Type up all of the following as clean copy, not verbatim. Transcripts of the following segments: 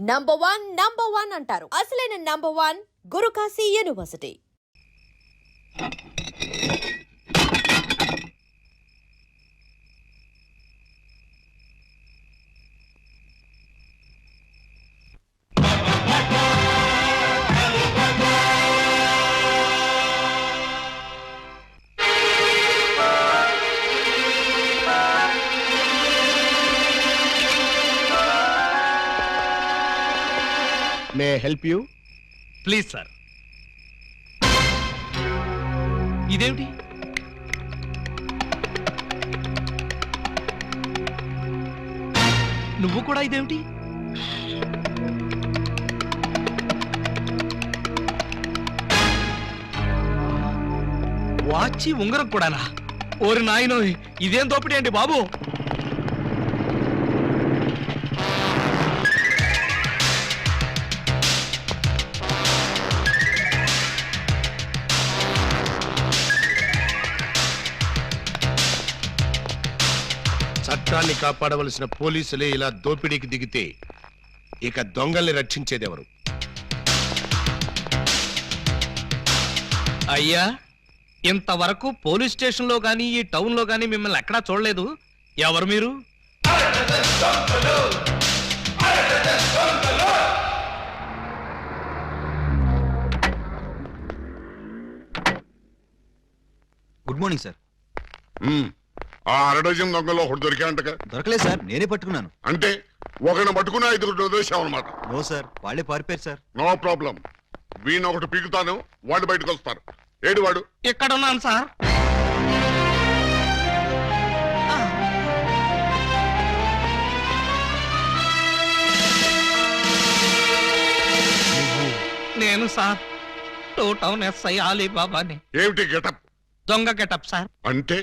Number one అంటారు. అసలైన number one Gurukashi university. May help you? Please sir. ఇదేమిటి? నువ్వు కూడా ఇదేమిటి? వాచి ఉంగరం కూడానా? ఓరి నాయనో, ఇదేం దోపిడీ అండి బాబు. చట్టాన్ని కాపాడవలసిన పోలీసులే ఇలా దోపిడీకి దిగితే ఇక దొంగల్ని రక్షించేదెవరు? అయ్యా, ఇంతవరకు పోలీస్ స్టేషన్ లో గానీ ఈ టౌన్ లో గానీ మిమ్మల్ని ఎక్కడా చూడలేదు. ఎవరు మీరు? Good morning sir. ఆ అరడజన్ దొంగలో ఒకటి దొరికాయంటగా? దొరకలేదు సార్, నేనే పట్టుకున్నాను. అంటే ఒకరిని పట్టుకుని 5 వదిలేసావు అనమాట? నో సార్, వాళ్ళే పారిపోయారు సార్. నో ప్రాబ్లం, వీణ ఒకటి పీకుతాను, వాళ్ళు బయటకు వస్తారు. ఏడు వాడు? ఇక్కడ ఉన్నాను సార్. నేను సార్, 2 టౌన్ ఎస్ఐ అలీబాబాని. ఏమిటి గెటప్? దొంగ గెటప్ సార్. అంటే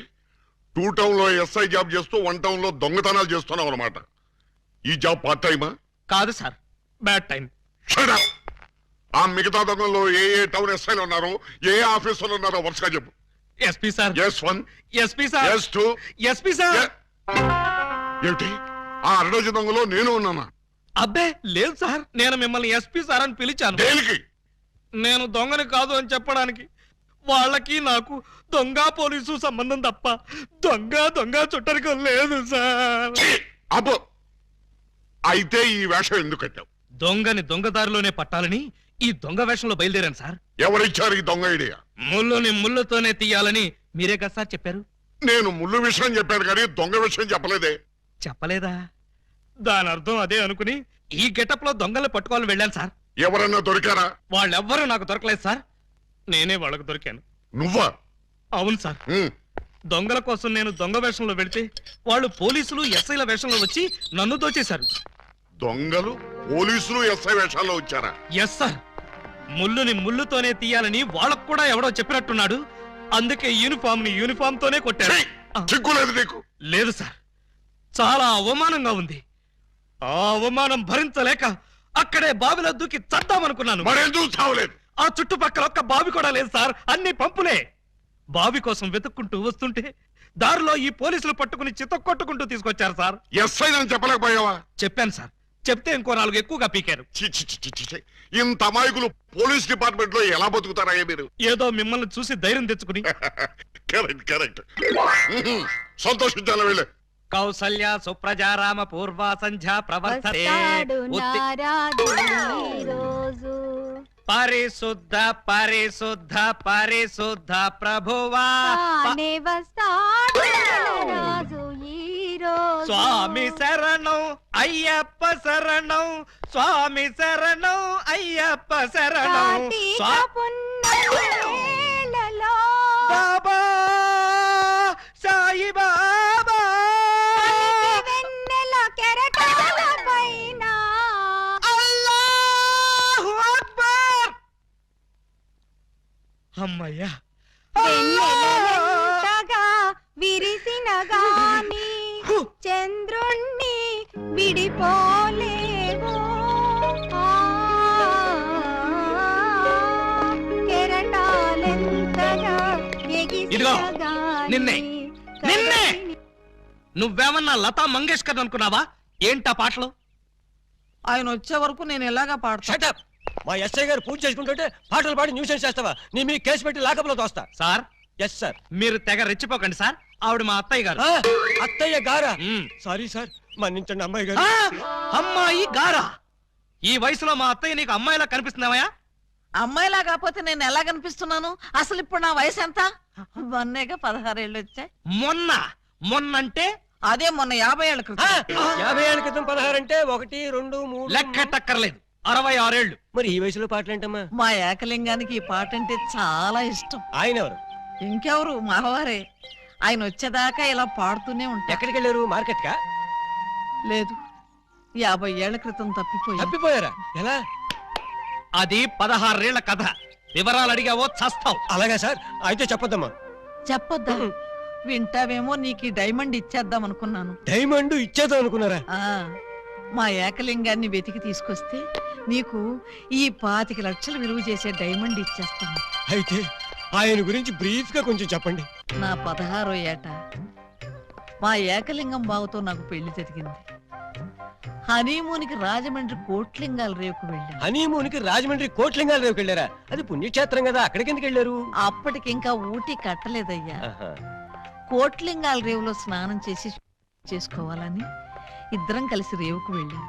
2 టౌన్ లో ఎస్ఐ జాబ్ చేస్తూ 1 టౌన్ లో దొంగతనాలు చేస్తున్నావు అనమాట. ఈ జాబ్ పార్ట్ టైమా? కాదు sir, bad time. Shut up! ఆ మిగతా దొంగల్లో ఏ టౌన్ ఎస్ఐలు ఉన్నారో, ఏ ఆఫీసర్లు ఉన్నారో వరుసగా చెప్పు. SP sir. S1, SP sir. S2, SP sir. ఏమిటి ఆ అరడజన్ దొంగలో నేను ఉన్నానా? అబ్బే లేదు సార్, నేను మిమ్మల్ని ఎస్పీ సార్ అని పిలిచాను. దేనికి? నేను దొంగని కాదు అని చెప్పడానికి. వాళ్ళకి నాకు దొంగ పోలీసు సంబంధం తప్ప దొంగ చుట్టరికం లేదు సార్. అబ్బో, అయితే ఈ వేషం ఎందుకు కట్టావు? దొంగని దొంగదారిలోనే పట్టాలని ఈ దొంగ వేషంలో బయలుదేరాను సార్. ఎవరిచ్చారు ఈ దొంగ ఐడియా? ముళ్ళుని ముళ్ళుతోనే తీయాలని మీరే కదా సార్ చెప్పారు. నేను ముళ్ళు విషయం చెప్పాను కానీ దొంగ విషయం చెప్పలేదే. చెప్పలేదా? దాని అర్థం అదే అనుకుని ఈ గెటప్ లో దొంగలు పట్టుకోవాలని వెళ్ళాను సార్. ఎవరన్నా దొరికారా? వాళ్ళెవ్వరూ నాకు దొరకలేదు సార్, నేనే వాళ్ళకు దొరికాను. నువ్వా? అవును సార్. దొంగల కోసం నేను దొంగ వేషంలో వెళితే వాళ్ళు పోలీసులు ఎస్ఐల వేషంలో వచ్చి నన్ను దోచేశారు. దొంగలు పోలీసులు ఎస్ఐ వేషాల్లో వచ్చారా? ఎస్ సార్, ముళ్ళుని ముళ్ళుతోనే తీయాలని వాళ్ళకు కూడా ఎవడో చెప్పినట్టున్నాడు. అందుకే యూనిఫామ్ తోనే కొట్టారు. చిక్కులేదు నీకు? లేదు సార్, చాలా అవమానంగా ఉంది. ఆ అవమానం భరించలేక అక్కడే బావిలో దూకి చద్దామనుకున్నాను. మరేం చూస్తావులేదు? ఆ చుట్టుపక్కల ఒక్క బావి కూడా లేదు సార్, అన్ని పంపులే. బావి కోసం వెతుక్కుంటూ వస్తుంటే దారిలో ఈ పోలీసులు పట్టుకుని చితక్కొట్టుకుంటూ తీసుకొచ్చారు సార్. ఎస్ఐ అని చెప్పలేకపోయావా? చెప్పాను సార్, చెప్తే ఇంకో 4 ఎక్కువగా పీకారు. ఇంత అమాయకులు పోలీస్ డిపార్ట్మెంట్ లో ఎలా బతుకుతారా మీరు? ఏదో మిమ్మల్ని చూసి ధైర్యం తెచ్చుకుని. కరెక్ట్. సంతోషించాలి వెళ్ళే. కౌసల్య సుప్రజారామ పూర్వ సంధ్యా ప్రవర్తతే. పరిశుద్ధ ప్రభువా స్వామి శరణం అయ్యప్ప శరణం, స్వామి శరణం అయ్యప్ప శరణం. బాబా సాయి బాబా అల్లాహు అక్బర్. అమ్మయ్యా, విరిసిన గాని చంద్రుణ్ణి విడిపోలేవో, కెరటాలెంతగా ఇదిగో నిన్నే నువ్వేమన్నా లతా మంగేష్కర్ అనుకున్నావా? ఏంటా పాటలు? ఆయన వచ్చే వరకు నేను ఎలాగా పాడతా. షటప్. మా ఎస్ఐ గారు పూజ చేసుకుంటుంటే పాటలు పాడి న్యూసెన్స్ చేస్తావా? నీ మీ కేసు పెట్టి లాకప్లో తోస్తా. Sir yes sir. మీరు తెగ రెచ్చిపోకండి సార్, ఆవిడ మా అత్తయ్య గారు. అత్తయ్య గారా? మ్మ్. సారీ సార్, మన్నించండి అమ్మాయి గారు. అమ్మాయి గారా? ఈ వయసులో మా అత్తయ్య నీకు అమ్మాయిలా కనిపిస్తున్నావా? అమ్మాయిలా కాకపోతే నేను ఎలా కనిపిస్తున్నాను? అసలు ఇప్పుడు నా వయసు ఎంత? మొన్నేగా 16 ఏళ్ళు వచ్చాయి. మొన్నంటే అదే మొన్న 50 ఏళ్ల క్రితం. 50 ఏళ్ళ క్రితం 16 అంటే 1, 2, 3 లెక్కటక్కర్లేదు, 66 ఏళ్ళు. మరి ఈ వయసులో పాటలు ఏంటమ్మా? మా ఏకలింగానికి ఈ పాట అంటే చాలా ఇష్టం. ఆయన ఎవరు? ఇంకెవరు, మావారే. ఆయన వచ్చేదాకా ఇలా పాడుతూనే ఉంటా. ఎక్కడికి వెళ్ళారు? మార్కెట్ కా? లేదు, 50 ఏళ్ల క్రితం తప్పిపోయి. తప్పిపోయారా? ఎలా? అది 16 ఏళ్ల కథ. వివరాలు అడిగావో చస్తావు. అలాగా సార్, అయితే చెప్పొద్దమ్మా. చెప్పొద్దా? వింటావేమో, నీకు ఈ డైమండ్ ఇచ్చేద్దాం అనుకున్నాను. డైమండ్ ఇచ్చేద్దాం అనుకున్నారా? ఆ మా ఏకలింగాన్ని వెతికి తీసుకొస్తే నీకు ఈ 25 లక్షలు విలువ చేసే డైమండ్ ఇచ్చేస్తాను. అయితే ఆయన గురించి బ్రీఫ్ గా కొంచెం చెప్పండి. నా 16వ ఏట మా ఏకలింగం బావతో నాకు పెళ్లి జరిగింది. హనీమూన్కి రాజమండ్రి కోట్లింగాల రేవుకు వెళ్ళాను. హనీమూన్ కి రాజమండ్రి కోట్లింగాల రేవుకి వెళ్ళారా? అది పుణ్యక్షేత్రం కదా, అక్కడికి ఎందుకు వెళ్ళారు? అప్పటికింకా ఊటీ కట్టలేదయ్యా. ఆహా. కోట్లింగాల రేవులో స్నానం చేసుకోవాలని ఇద్దరం కలిసి రేవుకు వెళ్ళాం.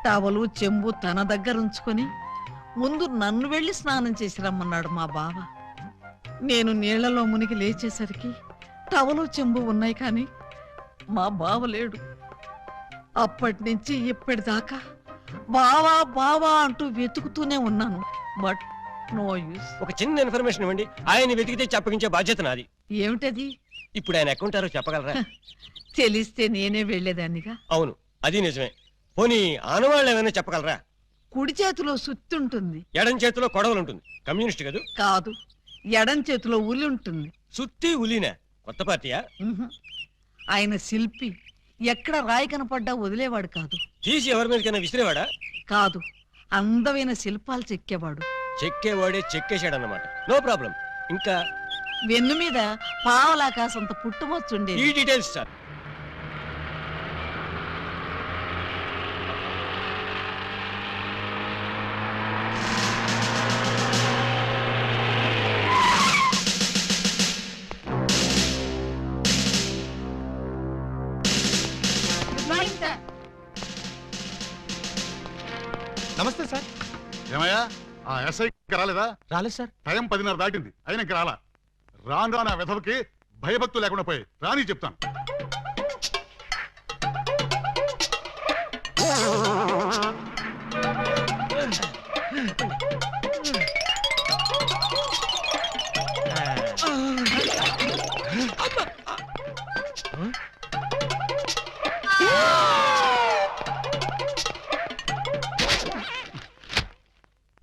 టవలు చెంబు తన దగ్గర ఉంచుకొని ముందు నన్ను వెళ్ళి స్నానం చేసి రమ్మన్నాడు మా బావ. నేను నీళ్లలో మునిగి లేచేసరికి టవలు చెంబు ఉన్నాయి, కానీ మా బావ లేడు. అప్పటి నుంచి ఇప్పటిదాకా బావా బావా అంటూ వెతుకుతూనే ఉన్నాను. But no use. ఒక చిన్న ఇన్ఫర్మేషన్ ఇవ్వండి, ఆయన వెతికితే చెప్పగించే బాధ్యత నాది. ఏమిటది? ఇప్పుడు ఆయన ఎక్కడుంటారో చెప్పగలరా? తెలిస్తే నేనే వెళ్లేదాన్నిగా. అవును, అది నిజమే. పోనీ ఆనవాళ్ళు ఏమైనా చెప్పగలరా? కుడి చేతిలో సుత్తి ఉంటుంది, ఎడం చేతిలో కొడవలు ఉంటుంది. కమ్యూనిస్ట్ కదూ? కాదు, ఎడం చేతిలో ఉలి ఉంటుంది. సుత్తి ఉలీనా? కొత్త పార్టీయా? ఉహు. ఆయన శిల్పి, ఎక్కడ రాయి కనపడ్డా వదిలేవాడు కాదు. తీసి ఎవరి మీదకైనా విసిరేవాడా? కాదు, అందమైన శిల్పాలు చెక్కేవాడు. చెక్కేవాడే చెక్కేశాడన్నమాట. No problem. ఇంకా వెన్ను మీద పావలాకాసంత ఈ పుట్టుమొచ్చుండేది. Details sir. నమస్తే సార్. ఏమయ్యా ఆ ఎస్ఐ రాలేదా? రాలేదు సార్. టైం 10:30 దాటింది, అయినా ఇంకా రాలా. రాను రాను ఆ వెధవకి భయభక్తులు లేకుండా పోయి రాని చెప్తాను.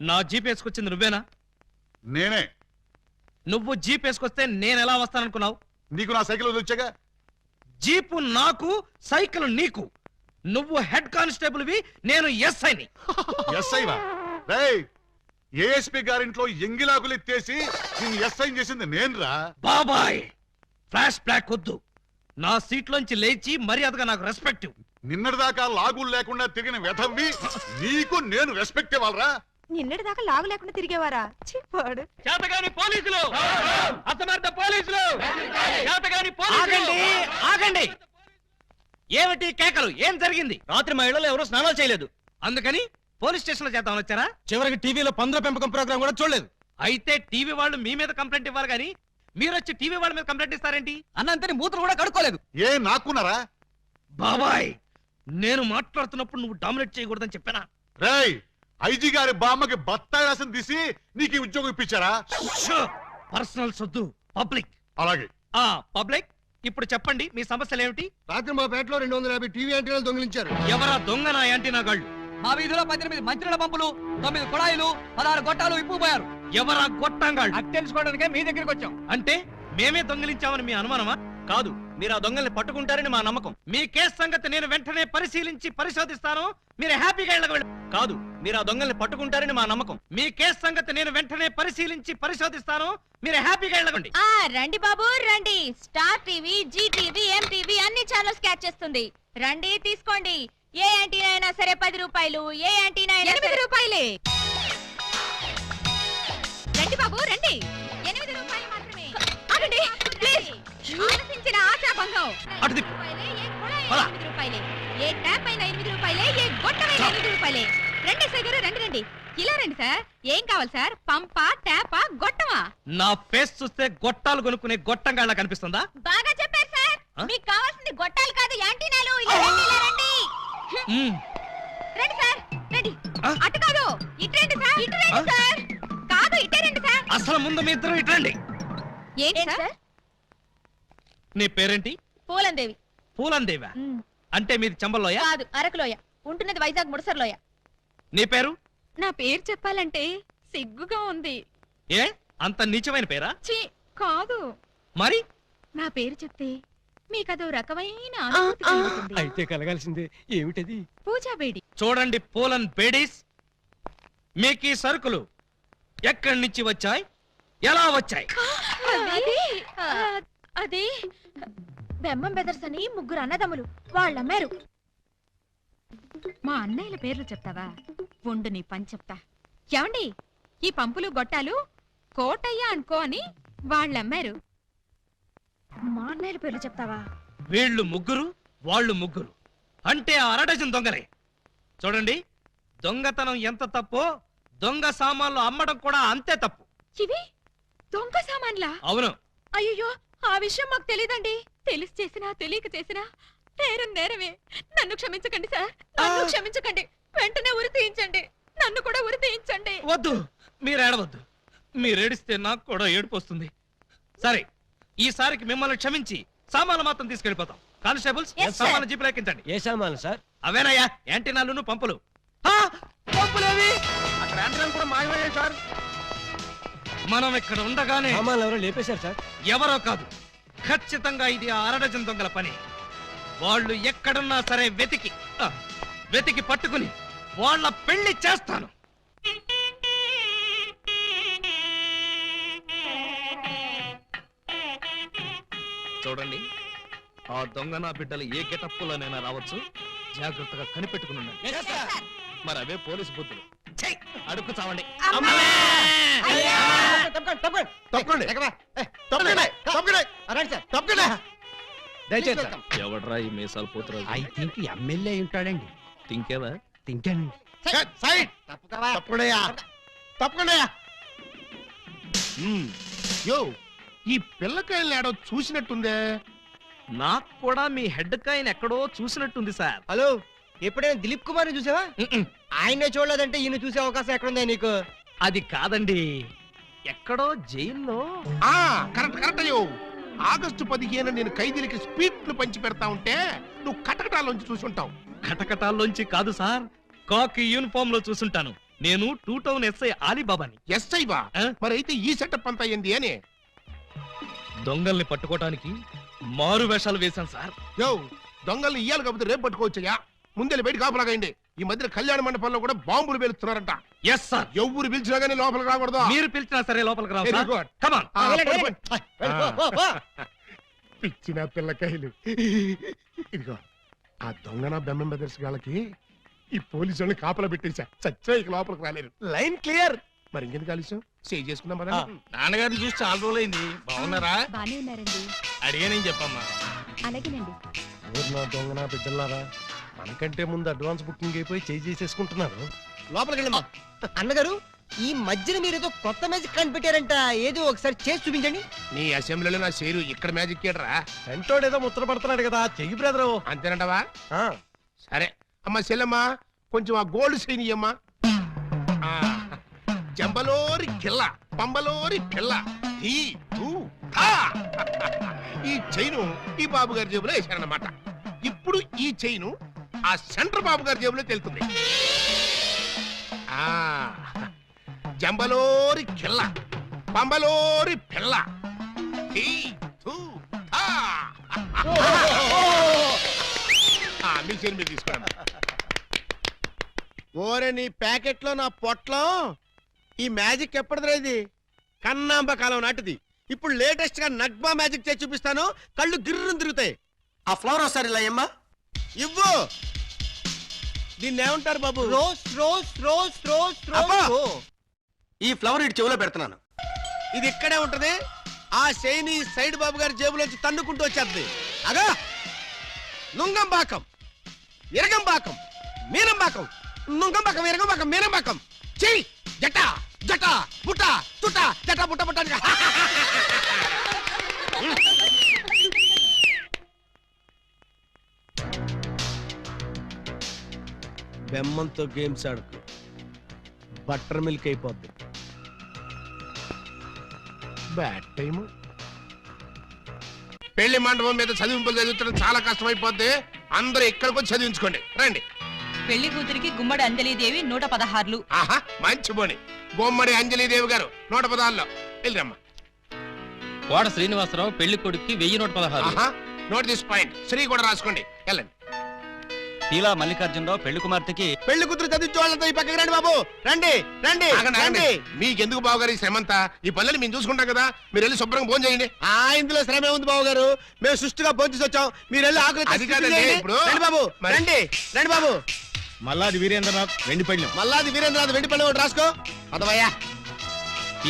నా జీప్ వేసుకొచ్చింది నువ్వేనా? నేనే. నువ్వు జీప్ వేసుకొస్తే నేను ఎలా వస్తాననుకున్నావు? నీకు నా సైకిల్ వచ్చాగా. జీపు నాకు, సైకిల్ నీకు. నువ్వు హెడ్ కానిస్టేబుల్ వి, నేను ఎస్ఐని. ఎస్ఐవా? రేయ్, ఏఎస్పీ గారింట్లో ఎంగిలాకులు ఎత్తేసి నేను ఎస్ఐ చేసింది నేనురా. బాబాయ్, ఫ్లాష్ బ్లాక్ వద్దు. నా సీట్లోంచి లేచి మర్యాదగా నాకు రెస్పెక్ట్. నిన్నటిదాకా లాగులు లేకుండా తిరిగిన వెధవ్వి నీకు నేను రెస్పెక్ట్ ఇవ్వాలరా? నిన్నటిదాకా లాగు లేకుండా తిరిగేవారా? చిప్పాడు. చేతగాని పోలీసులు, అసమర్థ పోలీసులు, చేతగాని పోలీసులు. ఆగండి. ఏమిటి కేకలు? ఏం జరిగింది? రాత్రి మా ఇళ్లలో ఎవరో స్నానాలు చేయలేదు, అందుకని పోలీస్ స్టేషన్ లో చేద్దామని వచ్చారా? చివరికి టీవీలో పందుల పెంపకం ప్రోగ్రామ్ కూడా చూడలేదు. అయితే టీవీ వాళ్ళు మీ మీద కంప్లైంట్ ఇవ్వాలి గానీ మీరు వచ్చి టీవీ వాళ్ళ మీద కంప్లైంట్ ఇస్తారేంటి? అన్నంతని మూత్రం కూడా కడుక్కోలేదు. ఏ నాకున్నారా? బాబాయ్, నేను మాట్లాడుతున్నప్పుడు నువ్వు డామినేట్ చేయకూడదని చెప్పానా? రేయ్, ఐజీ గారి బామ్మకి బత్తాయి రసం తీసి నీకు ఈ ఉద్యోగం ఇప్పించారా? పర్సనల్ సొద్దు, పబ్లిక్. అలాగే. పబ్లిక్, ఇప్పుడు చెప్పండి మీ సమస్యలు ఏమిటి? రాత్రి మా పేటలో 250 టీవీ యాంటీనాలు దొంగిలించారు. ఎవరా దొంగ నా యాంటీనా గాళ్ళు? మా వీధిలో 18 మంత్రుల పంపులు, 9 కుళాయిలు, 16 గొట్టాలు ఇప్పుకుపోయారు. ఎవరా గొట్టంగాళ్ళు? అది తెలుసుకోవడానికే మీ దగ్గరికి వచ్చాం. అంటే మేమే దొంగిలించామని మీ అనుమానమా? కాదు, మీరు ఆ దొంగల్ని పట్టుకుంటారని మా నమ్మకం. మీ కేసు సంగతి నేను వెంటనే పరిశీలించి పరిశోధిస్తాను. మీరు హ్యాపీగా ఇళ్ళకి వెళ్ళండి. కాదు, మీరు ఆ దొంగల్ని పట్టుకుంటారని మా నమ్మకం. మీ కేసు సంగతి నేను వెంటనే పరిశీలించి పరిశోధిస్తాను. మీరు హ్యాపీగా వెళ్ళకండి. రండి బాబు రండి. Star TV, Zee TV, MTV అన్ని ఛానల్స్ క్యాచ్ చేస్తుంది. రండి తీసుకోండి. ఏ యాంటీనా అయినా సరే 10 రూపాయలు. ఏ యాంటీనా అయినా 8 రూపాయలే. రండి బాబు రండి. 8 రూపాయలు మాత్రమే. ఆగండి ప్లీజ్. ఆలసించిన ఆశాభంగం. అటు తిప్పు. ఏ కుళాయి పద. 8 రూపాయలే. ఏ ట్యాప్ అయినా 8 రూపాయలే. ఏ గొట్టమైనా 8 రూపాయలే. రండి సార్ గారు రండి రండి. ఇలా రండి సార్. ఏం కావాలి సార్? పంపా ట్యాపా గొట్టమా? నా ఫేస్ చూస్తే గొట్టాలు కొనుక్కునే గొట్టంగాళ్ళ కనిపిస్తుందా? బాగా చెప్పారు సార్. ఆ? మీకు కావాల్సింది గొట్టాలు కాదు యాంటీనాలు. ఇలా రండి ఇలా రండి. మ్మ్. రండి సార్ రండి. ఆ? అటు కాదు ఇటు రండి సార్. ఇటు రండి ఆ? సార్. కాదు ఇటే రండి సార్. అసలు ముందు మీ ఇద్దరు ఇట్రండి. ఏంటి సార్? నీ పేరేంటి? పూలందేవి. పూలందేవా? అంటే మీది చంబల్లోయ? కాదు అరకులోయ. ఉంటున్నది వైజాగ్ ముడసర్లోయ. నీ పేరు? నా పేరు చెప్పాలంటే సిగ్గుగా ఉంది. ఏ అంత నీచమైన పేరా? ఛీ కాదు. మరి నా పేరు చెప్తే మీకదో రకమైన అనుభూతి కలుగుతుంది. అయితే కలగాల్సిందే. ఏమిటది? పూజా బేడి. చూడండి పూలన్ బేడీస్, మీకు ఈ సరుకులు ఎక్కడి నుంచి వచ్చాయి, ఎలా వచ్చాయి? అది బెమ్మం బెదర్స్ అని 3 అన్నదమ్ములు వాళ్ళమ్మారు. మా అన్నయ్యల పేర్లు చెప్తావా? ఉండు నీ పని చెప్తా. ఏమండి ఈ పంపులు గొట్టాలు కోటయ్య అనుకో అని వాళ్ళమ్మారు. మా అన్నయ్యల పేర్లు చెప్తావా? వీళ్ళు ముగ్గురు, వాళ్ళు ముగ్గురు, అంటే ఆ అరడజన్ దొంగలే. చూడండి, దొంగతనం ఎంత తప్పో దొంగ సామాన్లు అమ్మడం కూడా అంతే తప్పు. ఇవి దొంగ సామాన్లా? అవును. అయ్యో ఆ విషయం మాకు తెలీదండి. తెలిసి చేసినా తెలియక చేసినా నేరం నేరమే. నన్ను క్షమించకండి సార్. నన్ను క్షమించకండి. వెంటనే ఉరి తీయించండి. నన్ను కూడా ఉరి తీయించండి. వద్దు, మీరు ఏడవద్దు. మీరేడిస్తే నాకు కూడా ఏడుపు వస్తుంది. సరే, ఈసారికి మిమ్మల్ని క్షమించి సామాన్లు మాత్రం తీసుకెళ్ళిపోతాం. Constables Yes, sir. సామాన్లు జీపులో ఎక్కించండి. ఏ సామాను సార్? అవేనయ్యా యాంటీనాలు పంపులు. ఆ, పంపులేవి అక్కడ యాంటీనాలు కూడా మాయమయ్యాయి సార్. మనం ఇక్కడ ఉండగానే సామాన్లు ఎవరో లేపేశారు సార్. ఎవరో కాదు, ఖచ్చితంగా ఇది ఆ అరడజన్ దొంగల పని. వాళ్ళు ఎక్కడున్నా సరే వెతికి పట్టుకుని వాళ్ళ పెళ్లి చేస్తాను. చూడండి, ఆ దొంగ నా బిడ్డలు ఏ గెటప్పులోనైనా రావచ్చు. జాగ్రత్తగా కనిపెట్టుకుని ఉండండి. మరి అవే పోలీసు బుద్ధులు. ఛీ, అడుక్కు చావండి. దయచేసి ఎవడ్రా ఈ మీసాలు పోతురాజు? ఐ థింక్ ఎమ్మెల్యే ఉంటాడండి. తింకేవా? తింటానండి. యో, ఈ పిల్లకాయలు ఏడో చూసినట్టుందే. నాకు కూడా మీ హెడ్ కాయని ఎక్కడో చూసినట్టుంది సార్. హలో, ఎప్పుడైనా దిలీప్ కుమార్ చూసావా? ఆయనే చూడలేదంటే ఈయన చూసే అవకాశం ఎక్కడుందా నీకు? అది కాదండి, ఎక్కడో జైల్లో. ఆ కరెక్ట్ కరెక్ట్ అయ్యో. ఆగస్టు 15 నేను ఖైదీలకి స్పీట్లు పంచి పెడతా ఉంటే నువ్వు కటకటాల్లోంచి చూసుంటావు. కటకటాల్లోంచి కాదు సార్, కాకి యూనిఫామ్ లో చూసుంటాను. నేను 2 టౌన్ ఎస్ఐ ఆలీబాబాని. ఎస్ఐ బా? ఆ? మరి అయితే ఈ సెటప్ అంతా ఏంది అని? దొంగల్ని పట్టుకోవటానికి మారు వేషాలు వేశాను సార్. యో, దొంగల్ని ఇయ్యాలి కాకపోతే రేపు పట్టుకోవచ్చయ్యా. ముందే బయట కాపలాగండి. ఈ మధ్య కళ్యాణ మండపంలో కూడా బాంబులు పేలుస్తున్నారంట. Yes sir. ఎవరు పిలిచినా గానీ లోపలికి రాకూడదు. మీరు పిలిచినా సరే లోపలికి రావు Very sir. good. Come on. ఆ, వెళ్ళండి, పడి, పడి. పిచ్చిన పిల్లకాయలు. ఇదిగో, ఆ దొంగన బెమ్మం బెదర్స్ గాళ్ళకి ఈ పోలీసు వాళ్ళని కాపలా పెట్టేశా. చచ్చా ఇక లోపలికి రాలేరు. Line clear. మరి ఇంకెందుకు ఆలస్యం? సేవ్ చేసుకుందాం కదా. నాన్నగారిని చూసి చాలా రోజులైంది. బాగున్నారా? బానే ఉన్నారండి. అడిగానేం చెప్పమ్మా. అలాగేనండి. ఊరినా దొంగనా బిడ్డలారా, మనకంటే ముందు అడ్వాన్స్ బుకింగ్ అయిపోయి చేసేసుకుంటున్నారు. లోపలికి వెళ్ళమ్మా. అన్నగారు, ఈ మధ్యన మీరు ఏదో కొత్త మ్యాజిక్ కనిపెట్టారంట. ఏదో ఒకసారి చేసి చూపించండి. నీ అసెంబ్లీలో నా షేరు ఇక్కడ మ్యాజిక్ చేయడరా. వెంటోడేదో ముచ్చట పడుతున్నాడు కదా, చెయ్యి బ్రదరు. అంతేనంటవా? సరే అమ్మా చెల్లమ్మా, కొంచెం ఆ గోల్డ్ సైన్ ఇయ్యమ్మా. ఆ, జంబలోరి కిల్ల పంబలోరి పిల్ల ఈ ఊ, థా. ఈ చైను ఈ బాబు గారి జేబులో వేశారన్నమాట. ఇప్పుడు ఈ చైను ఆ సెంటర్ బాబు గారి జేబులో తెలుతుంది. ఆ, జంబలోరి కిల్ల పంబలోరి పిల్ల ఈ థూ, థా. మీ చైన్ మీరు తీసుకోండి. ఓరే నీ ప్యాకెట్ లో నా పొట్లం. ఈ మ్యాజిక్ ఎప్పటిదిరా ఇది? కన్నాంబ కాలం నాటిది. ఇప్పుడు లేటెస్ట్ గా నగ్మా మ్యాజిక్ చేసి చూపిస్తాను. కళ్ళు గిర్రం తిరుగుతాయి. ఆ ఫ్లవర్ ఒకసారి ఇలా అమ్మా. ఇవ్వు. దీన్ని ఏమంటారు బాబు? రోజ్ రోజ్ రోజ్ రోజ్ అబ్బా! రోజ్ ఈ ఫ్లవర్ ఇటు చెవిలో పెడుతున్నాను. ఇది ఇక్కడే ఉంటది. ఆ శైని సైడ్ బాబు గారి జేబులోంచి తన్నుకుంటూ వచ్చేది. అగా నుంగంబాకం, ఇరగంబాకం, మీనంబాకం, నుంగంబాకం, ఇరగంబాకం, మీనంబాకం. చెయ్యి జట జట బుట్ట తుట జట బుట్ట బుట్ట అని. బెమ్మంతో గేమ్స్ ఆడుకు, బటర్ మిల్క్ అయిపోద్ది. Bad time. పెళ్లి మండపం మీద చదివింపులు చదువుతుంటే చాలా కష్టం అయిపోద్ది. అందరూ ఇక్కడికి వచ్చి చదివించుకోండి. రండి. పెళ్లి కూతురికి గుమ్మడి అంజలీదేవి 116. ఆహా, మంచి పోని. గుమ్మడి అంజలీదేవి గారు 116లో వెళ్ళరమ్మా. కోడ శ్రీనివాసరావు పెళ్లి కొడుక్కి 1116. ఆహా, నోట్ దిస్ పాయింట్. శ్రీ కూడా రాసుకోండి. వెళ్ళండి. ఇలా మల్లికార్జునరావు పెళ్లి కుమార్తెకి పెళ్లి కూతురు చదివించే వాళ్ళతో ఈ పక్కకి రండి బాబు. రండి రండి ఆగండి, ఆగండి. రండి. మీకెందుకు బావగారు ఈ శ్రమంతా? ఈ పనులని మేము చూసుకుంటాం కదా. మీరు వెళ్ళి శుభ్రంగా భోజనం చేయండి. ఇందులో శ్రమే ఉంది బాబు గారు. మేము సుష్టిగా భోంచేసి వచ్చాం. మీరు వెళ్ళి ఆకలి అది కాదండి, ఇప్పుడు రండి బాబు. మరి- రండి రండి బాబు. మల్లాది వీరేంద్రనాథ్ వెండి పళ్ళెం. మల్లాది వీరేంద్రనాథ్ వెండి పళ్ళెం ఒకటి రాసుకో. అదవయ్యా.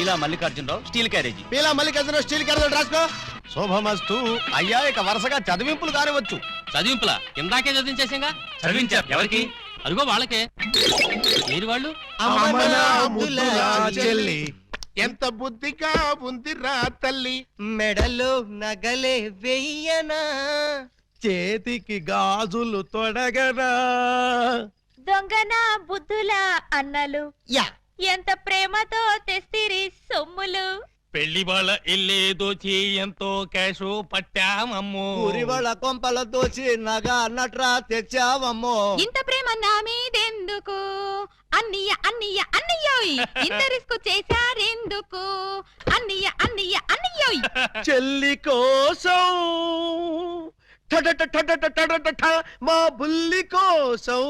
ఇలా Mallikarjunarao steel carriage. Peela Mallikarjuna steel carrot ఒకటి రాసుకో. శోభమస్తు. అయ్యా ఇక వరుసగా చదివింపులు కానివచ్చు. చదివింపులా? ఇందాకే చదివించేసాగా. చదివించారు ఎవరికి? అదిగో వాళ్ళకే. ఏరి వాళ్ళు? అమ్మనా ముద్దులా చెల్లి, ఎంత బుద్ధిగా ఉందిరా తల్లి. మెడలో నగలే వెయ్యనా, చేతికి గాజులు తొడగరా. దొంగన బుద్ధుల అన్నలు యా ఎంత ప్రేమతో తెస్తిరి సొమ్ములు. పెళ్లి వాళ్ళ ఇల్లే దోచి ఎంతో క్యాషు పట్టామమ్మో. ఊరి వాళ్ళ కొంపల దోచి నగ అన్నట్రా తెచ్చావమ్మో. ఇంత ప్రేమ నా మీదెందుకు అన్నయ్య అన్నయ్య అన్నయ్యోయ్. ఇంత రిస్క్ చేశారెందుకు అన్నయ్య అన్నయ్య అన్నయ్యోయ్. చెల్లి కోసం టడట మా బుల్లి కోసం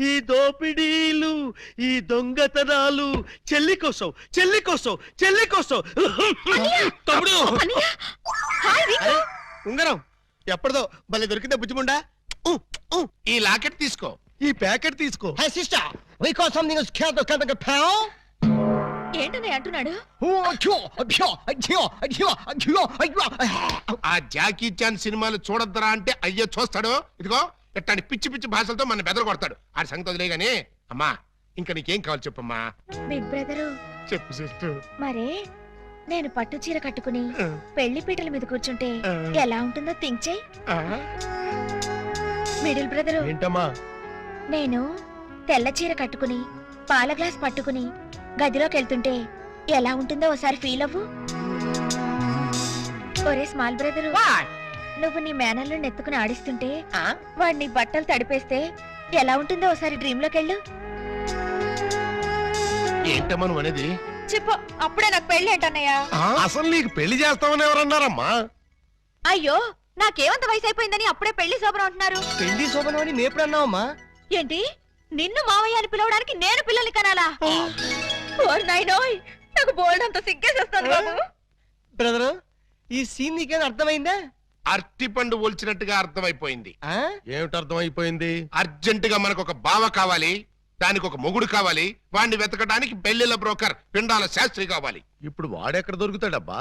ఈ దోపిడీలు, ఈ దొంగతనాలు చెల్లి కోసం, చెల్లి కోసం, చెల్లి కోసం. తమ్ముడు అన్నయ్య హాయ్ రికు. ఉంగరం ఎప్పటిదో భలే దొరికిందే బుజ్జిముండా. ఈ లాకెట్ తీసుకో. ఈ ప్యాకెట్ తీసుకో. హే sister, we got something is can't get a pound. ఏంటనే అంటున్నాడు? ఆ జాకీ చాన్ సినిమాలు చూడొద్దురా అంటే అయ్యో చూస్తాడు. ఇదిగో ఇట్లాంటి పిచ్చి పిచ్చి భాషలతో మన బెదర కొడతాడు. ఆ సంగతి వదిలే గానీ అమ్మా, ఇంకా నీకేం కావాలి చెప్పమ్మా. బిగ్ బ్రదరు చెప్పు సిస్టర్. మరే నేను పట్టు చీర కట్టుకుని పెళ్లి పీటల మీద కూర్చుంటే ఎలా ఉంటుందో థింక్ చెయ్. మిడిల్ బ్రదరు ఏంటమ్మా? నేను తెల్ల చీర కట్టుకుని పాల గ్లాస్ పట్టుకుని గదిలోకి వెళ్తుంటే ఎలా ఉంటుందో ఒకసారి ఫీల్ అవ్వు. ఒరే స్మాల్ బ్రదరు, నువ్వు నీ మేనల్లో నెత్తుకుని ఆడిస్తుంటే వాడిని బట్టలు తడిపేస్తే ఎలా ఉంటుందో ఒకసారి డ్రీమ్ లోకి వెళ్ళు. ఏంటమ్మా నువ్వు అనేది? చెప్పు, అప్పుడే నాకు పెళ్లి ఏంటన్నయ్యా? అసలు నీకు పెళ్లి చేస్తామని ఎవరన్నారమ్మా? అయ్యో, నాకేమంత వయసు అయిపోయిందని అప్పుడే పెళ్లి శోభనం అంటున్నారు. పెళ్లి శోభనం అని నేప్పుడన్నావమ్మా? ఏంటి, నిన్ను మావయ్య అని పిలవడానికి నేను పిల్లల్ని కనాలా? ఓర్ నాయనోయ్, నాకు బోల్డ్ అంత సిగ్గేసేస్తాను బాబు. బ్రదరు, ఈ సీన్ నీకేం అర్థమైందా? అరటిపండు ఒలిచినట్టుగా అర్థమైపోయింది. ఏమిటి అర్థమైపోయింది? అర్జెంటుగా మనకు ఒక బావ కావాలి, దానికి ఒక మొగుడు కావాలి. వాడిని వెతకడానికి పెళ్లిళ్ళ బ్రోకర్ పిండాల శాస్త్రి కావాలి. ఇప్పుడు వాడెక్కడ దొరుకుతాడబ్బా?